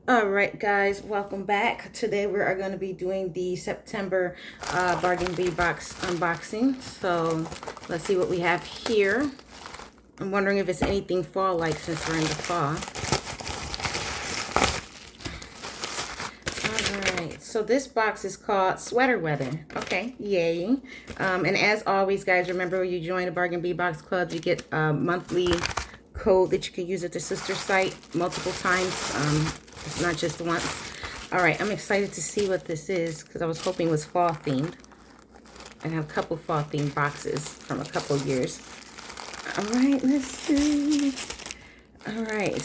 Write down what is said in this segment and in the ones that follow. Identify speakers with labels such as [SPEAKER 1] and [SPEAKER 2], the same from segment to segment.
[SPEAKER 1] All right, guys, welcome back. Today we are going to be doing the September Bargain Bee box unboxing. So let's see what we have here. I'm wondering if it's anything fall-like since we're in the fall. All right, so this box is called Sweater Weather. Okay, yay. And as always, guys, remember when you join the Bargain Bee Box Club, you get a monthly code that you can use at the sister site multiple times. It's not just once. All right, I'm excited to see what this is because I was hoping it was fall themed. I have a couple fall themed boxes from a couple years. All right, let's see. All right,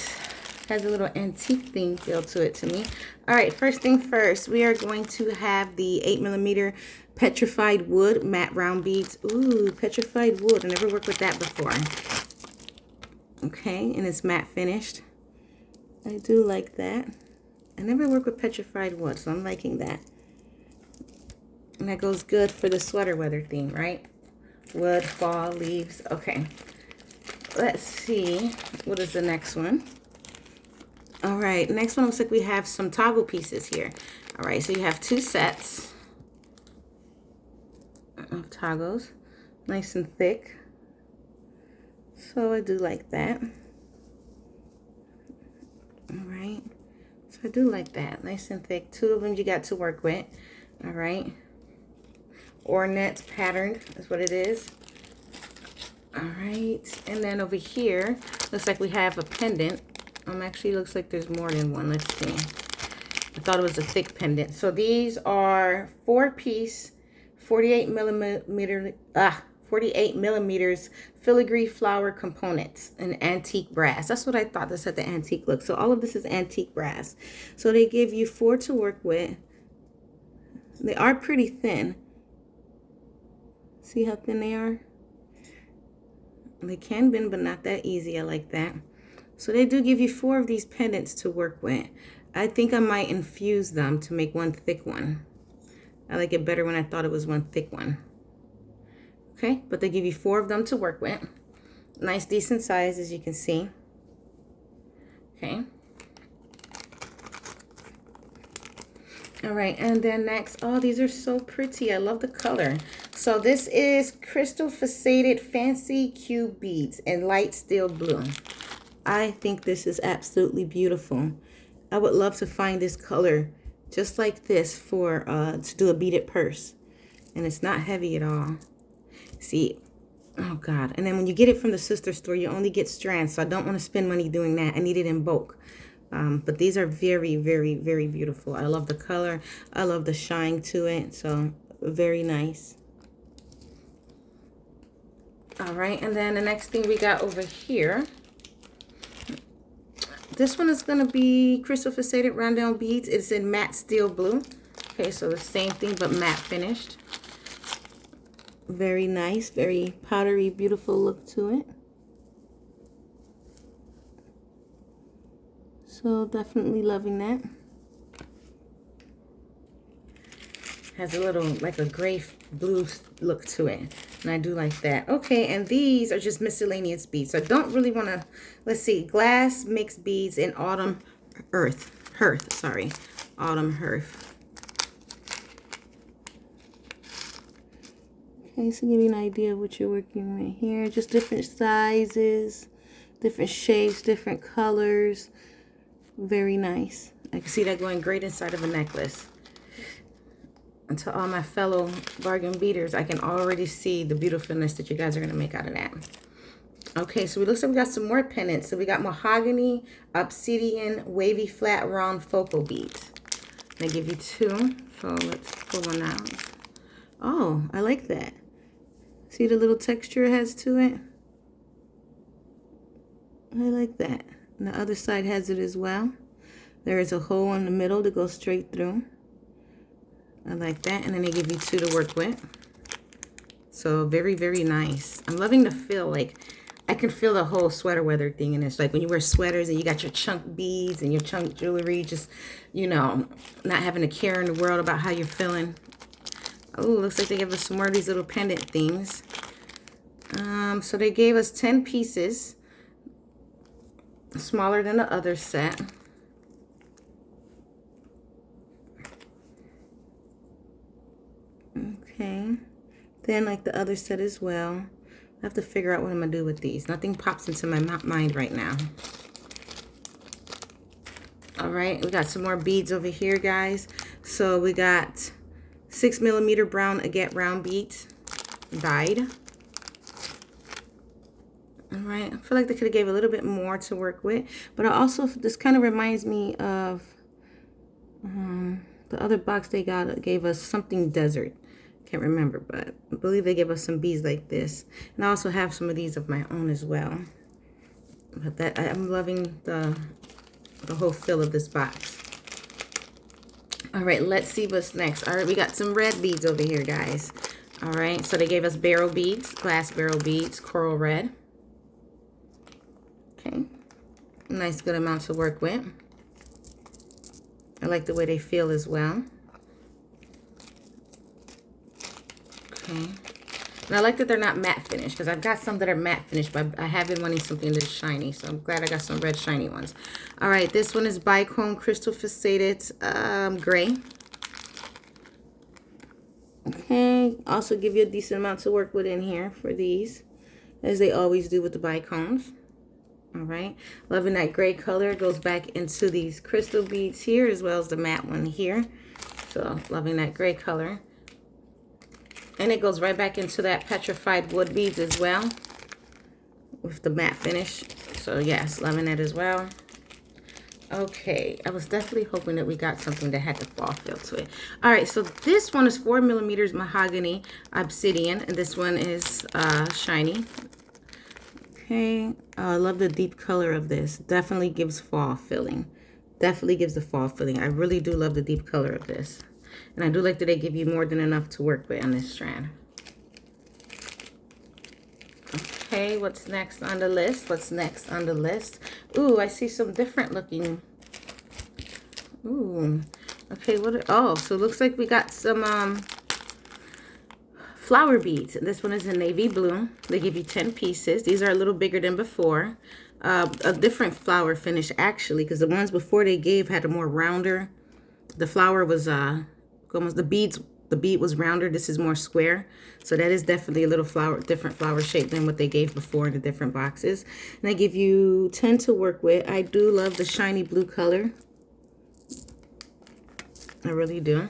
[SPEAKER 1] has a little antique thing feel to it to me. All right, first thing first, we are going to have the 8mm petrified wood matte round beads. Ooh, petrified wood. I never worked with that before. Okay, and it's matte finished. I do like that. I never work with petrified wood, so I'm liking that. And that goes good for the sweater weather theme, right? Wood, fall, leaves. Okay. Let's see. What is the next one? All right. Next one looks like we have some toggle pieces here. All right. So you have two sets of toggles. Nice and thick. So I do like that. All right. So I do like that. Nice and thick. Two of them you got to work with. All right. Ornate patterned is what it is. All right. And then over here, looks like we have a pendant. Actually looks like there's more than one. Let's see. I thought it was a thick pendant. So these are 4-piece, 48 millimeters filigree flower components in antique brass. That's what I thought. This had the antique look. So all of this is antique brass. So they give you 4 to work with. They are pretty thin. See how thin they are? They can bend, but not that easy. I like that. So they do give you 4 of these pendants to work with. I think I might infuse them to make one thick one. I like it better when I thought it was one thick one. Okay, but they give you 4 of them to work with. Nice, decent size, as you can see. Okay. All right, and then next, oh, these are so pretty. I love the color. So this is crystal faceted fancy cube beads in light steel blue. I think this is absolutely beautiful. I would love to find this color just like this for to do a beaded purse. And it's not heavy at all. See, oh God. And then when you get it from the sister store, you only get strands. So I don't want to spend money doing that. I need it in bulk. But these are very, very, very beautiful. I love the color. I love the shine to it. So very nice. All right. And then the next thing we got over here. This one is going to be crystal faceted round down beads. It's in matte steel blue. Okay, so the same thing, but matte finished. Very nice, very powdery, beautiful look to it. So definitely loving that. Has a little, like a gray blue look to it. And I do like that. Okay, and these are just miscellaneous beads. So I don't really want to, let's see, glass mixed beads in autumn hearth, sorry. Autumn hearth. Okay, so give you an idea of what you're working with here. Just different sizes, different shapes, different colors. Very nice. I can see that going great inside of a necklace. And to all my fellow bargain beaters, I can already see the beautifulness that you guys are going to make out of that. Okay, so it looks like we got some more pendants. So we got mahogany, obsidian, wavy, flat, round focal beads. They give you 2. So let's pull one out. Oh, I like that. See the little texture it has to it? I like that. And the other side has it as well. There is a hole in the middle to go straight through. I like that. And then they give you 2 to work with. So very, very nice. I'm loving the feel. Like, I can feel the whole sweater weather thing in this. Like when you wear sweaters and you got your chunk beads and your chunk jewelry, just, you know, not having a care in the world about how you're feeling. Oh, looks like they gave us some more of these little pendant things. So they gave us 10 pieces, smaller than the other set. Okay. Then like the other set as well. I have to figure out what I'm going to do with these. Nothing pops into my mind right now. All right, we got some more beads over here, guys. So we got 6mm brown agate round beads dyed. All right, I feel like they could have gave a little bit more to work with, but I also, this kind of reminds me of the other box they gave us something desert. Can't remember, but I believe they gave us some beads like this. And I also have some of these of my own as well. But that, I'm loving the whole feel of this box. All right, let's see what's next. All right, we got some red beads over here, guys. All right, so they gave us barrel beads, glass barrel beads, coral red. Okay, nice good amount to work with. I like the way they feel as well. Okay. And I like that they're not matte finish, because I've got some that are matte finish, but I have been wanting something that's shiny, so I'm glad I got some red shiny ones. All right, this one is bichrome crystal faceted gray. Okay, also give you a decent amount to work with in here for these, as they always do with the bicones. All right, loving that gray color. It goes back into these crystal beads here, as well as the matte one here. So loving that gray color. And it goes right back into that petrified wood beads as well, with the matte finish. So yes, loving it as well. Okay, I was definitely hoping that we got something that had the fall feel to it. All right, so this one is 4mm mahogany obsidian, and this one is shiny. Okay, I love the deep color of this. Definitely gives fall feeling. Definitely gives the fall feeling. I really do love the deep color of this. And I do like that they give you more than enough to work with on this strand. Okay, what's next on the list? What's next on the list? Ooh, I see some different looking. Ooh, okay, oh, so it looks like we got some flower beads. This one is in navy blue. They give you 10 pieces. These are a little bigger than before. A different flower finish, actually, because the ones before they gave had a more rounder. The flower was almost, the bead was rounder. This is more square, so that is definitely a little different flower shape than what they gave before in the different boxes. And they give you 10 to work with. I do love the shiny blue color. I really do.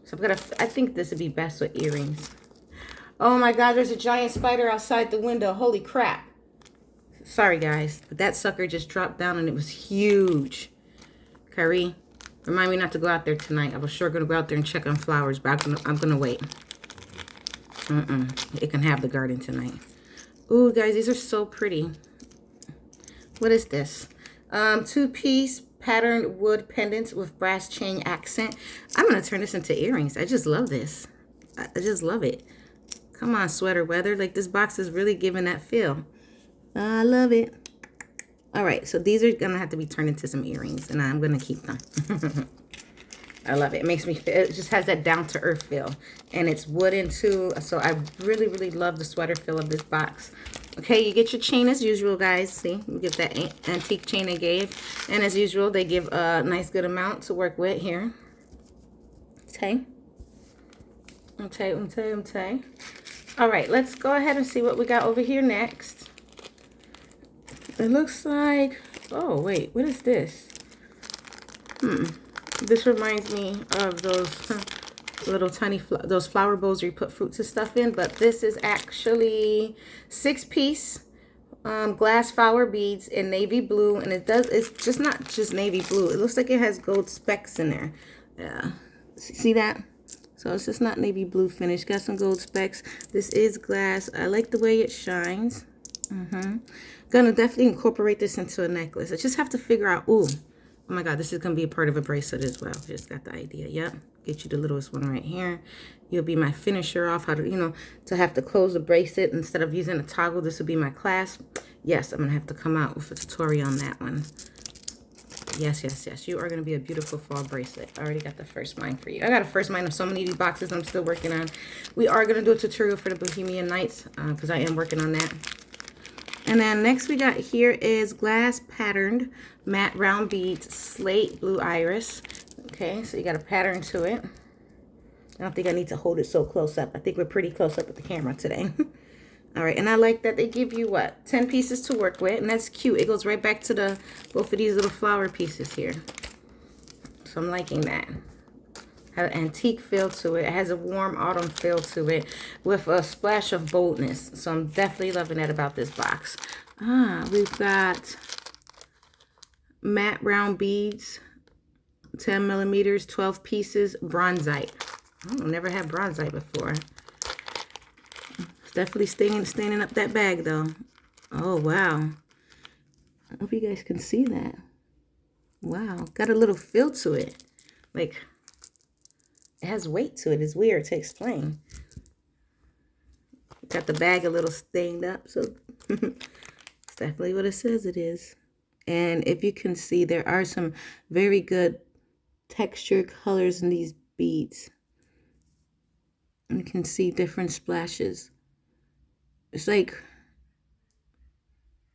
[SPEAKER 1] So I think this would be best with earrings. Oh my God, there's a giant spider outside the window. Holy crap. Sorry guys, but that sucker just dropped down and it was huge. Kyrie, remind me not to go out there tonight. I was sure going to go out there and check on flowers, but I'm gonna wait. It can have the garden tonight. Ooh, guys, these are so pretty. What is this? 2-piece patterned wood pendants with brass chain accent. I'm going to turn this into earrings. I just love this. I just love it. Come on, sweater weather. Like, this box is really giving that feel. I love it. All right, so these are going to have to be turned into some earrings, and I'm going to keep them. I love it. It makes me feel, it just has that down-to-earth feel. And it's wooden, too. So I really, really love the sweater feel of this box. Okay, you get your chain as usual, guys. See, you get that antique chain they gave. And as usual, they give a nice, good amount to work with here. Okay. Okay. All right, let's go ahead and see what we got over here next. It looks like, oh, wait, what is this? This reminds me of those little tiny, those flower bowls where you put fruits and stuff in, but this is actually 6-piece glass flower beads in navy blue, and it's just not just navy blue. It looks like it has gold specks in there. Yeah, see that? So it's just not navy blue finish. Got some gold specks. This is glass. I like the way it shines. Gonna definitely incorporate this into a necklace. I just have to figure out, ooh, oh my God, this is gonna be a part of a bracelet as well. Just got the idea. Yep. Get you the littlest one right here. You'll be my finisher off how to, to have to close the bracelet instead of using a toggle. This will be my clasp. Yes, I'm gonna have to come out with a tutorial on that one. Yes. You are gonna be a beautiful fall bracelet. I already got the first mine for you. I got a first mine of so many of these boxes I'm still working on. We are gonna do a tutorial for the Bohemian Nights because I am working on that. And then next we got here is glass patterned matte round beads, slate blue iris. Okay, so you got a pattern to it. I don't think I need to hold it so close up. I think we're pretty close up with the camera today. All right, and I like that they give you, what, 10 pieces to work with, and that's cute. It goes right back to the both of these little flower pieces here. So I'm liking that. Has an antique feel to it. It has a warm autumn feel to it with a splash of boldness. So I'm definitely loving that about this box. We've got matte round beads, 10 millimeters, 12 pieces, bronzite. Oh, never had bronzite before. It's definitely staining up that bag though. Oh, wow. I hope you guys can see that. Wow, got a little feel to it. Like, it has weight to it. It's weird to explain. Got the bag a little stained up, so it's definitely what it says it is. And if you can see, there are some very good texture colors in these beads. You can see different splashes. It's like,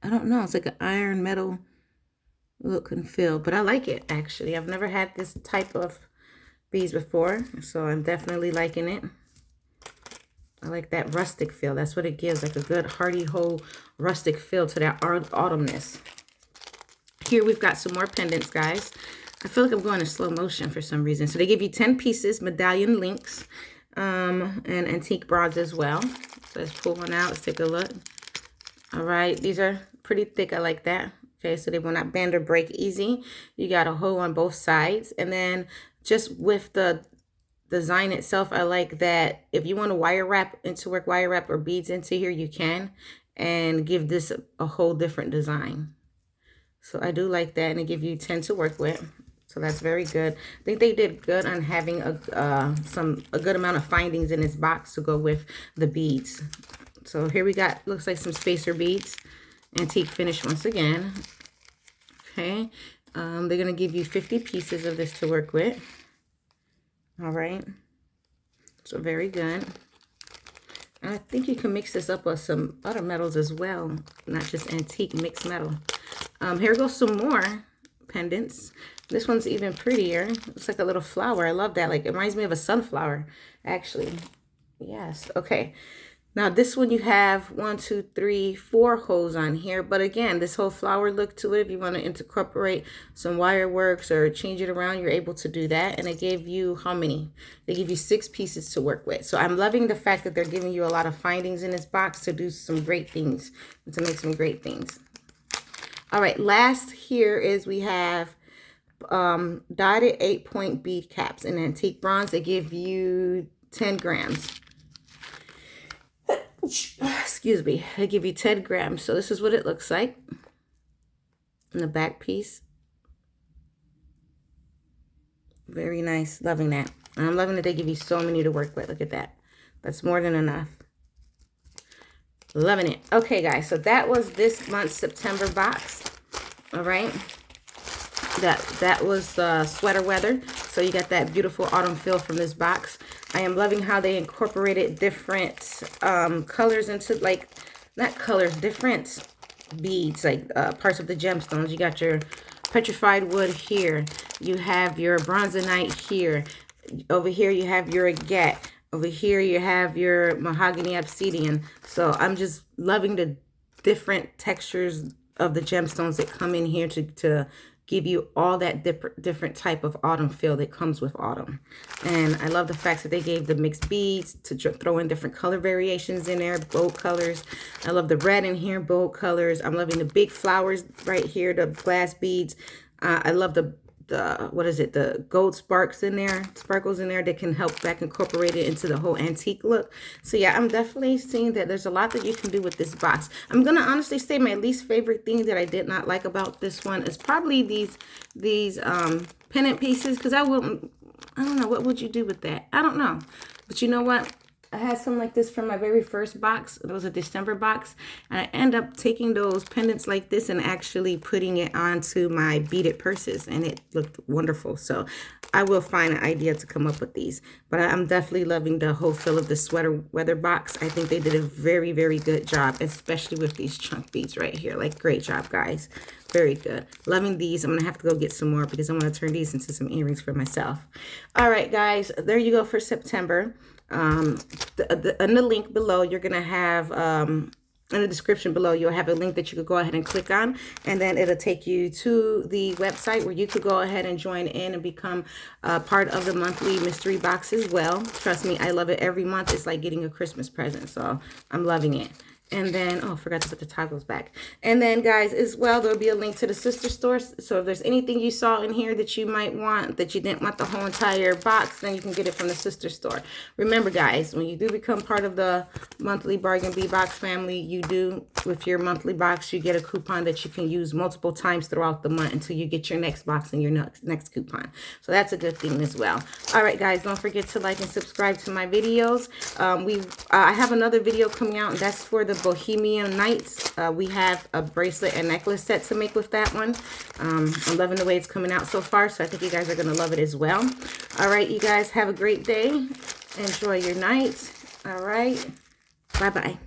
[SPEAKER 1] I don't know, it's like an iron metal look and feel, but I like it actually. I've never had this type of beads before, so I'm definitely liking it. I like that rustic feel. That's what it gives, like a good hearty whole rustic feel to that autumnness. Here we've got some more pendants, guys. I feel like I'm going in slow motion for some reason. So they give you 10 pieces, medallion links, and antique bronze as well. So let's pull one out. Let's take a look. All right, these are pretty thick. I like that. Okay, so they will not bend or break easy. You got a hole on both sides. And then just with the design itself, I like that if you want to wire wrap or beads into here, you can, and give this a whole different design. So I do like that, and they give you 10 to work with. So that's very good. I think they did good on having a good amount of findings in this box to go with the beads. So here we got, looks like some spacer beads, antique finish once again. Okay, they're gonna give you 50 pieces of this to work with. All right, so very good. And I think you can mix this up with some other metals as well, not just antique, mixed metal. Here goes some more pendants. This one's even prettier. It's like a little flower. I love that. Like, it reminds me of a sunflower, actually. Yes. Okay. Now this one you have 1, 2, 3, 4 holes on here. But again, this whole flower look to it, if you want to incorporate some wire works or change it around, you're able to do that. And they gave you how many? They give you 6 pieces to work with. So I'm loving the fact that they're giving you a lot of findings in this box to do some great things, to make some great things. All right, last here is we have dotted 8-point bead caps in antique bronze. They give you 10 grams. Excuse me. They give you 10 grams. So this is what it looks like in the back piece. Very nice. Loving that. And I'm loving that they give you so many to work with. Look at that. That's more than enough. Loving it. Okay, guys. So that was this month's September box. All right. That was the sweater weather. So you got that beautiful autumn feel from this box. I am loving how they incorporated different colors into, like, not colors, different beads, like parts of the gemstones. You got your petrified wood here. You have your bronzonite here. Over here you have your agate. Over here you have your mahogany obsidian. So I'm just loving the different textures of the gemstones that come in here to give you all that different type of autumn feel that comes with autumn. And I love the fact that they gave the mixed beads to throw in different color variations in there, bold colors. I love the red in here, bold colors. I'm loving the big flowers right here, the glass beads. I love the what is it, the gold sparkles in there that can help back incorporate it into the whole antique look. So yeah, I'm definitely seeing that there's a lot that you can do with this box. I'm gonna honestly say my least favorite thing that I did not like about this one is probably these pendant pieces, because I don't know, what would you do with that? I don't know, but you know what, I had something like this from my very first box. It was a December box. And I end up taking those pendants like this and actually putting it onto my beaded purses. And it looked wonderful. So I will find an idea to come up with these. But I'm definitely loving the whole feel of the sweater weather box. I think they did a very, very good job, especially with these chunk beads right here. Like, great job, guys. Very good. Loving these. I'm going to have to go get some more because I want to turn these into some earrings for myself. All right, guys. There you go for September. In the link below, you're going to have... in the description below, you'll have a link that you could go ahead and click on, and then it'll take you to the website where you could go ahead and join in and become part of the monthly mystery box as well. Trust me, I love it every month. It's like getting a Christmas present, so I'm loving it. And then, oh, I forgot to put the toggles back. And then, guys, as well, there'll be a link to the sister store. So if there's anything you saw in here that you might want, that you didn't want the whole entire box, then you can get it from the sister store. Remember, guys, when you do become part of the monthly Bargain Bee Box family, you do, with your monthly box, you get a coupon that you can use multiple times throughout the month until you get your next box and your next coupon. So that's a good thing as well. All right, guys, don't forget to like and subscribe to my videos. I have another video coming out, and that's for the Bohemian Nights. We have a bracelet and necklace set to make with that one. I'm loving the way it's coming out so far, so I think you guys are going to love it as well. All right, you guys have a great day. Enjoy your night. All right. Bye-bye.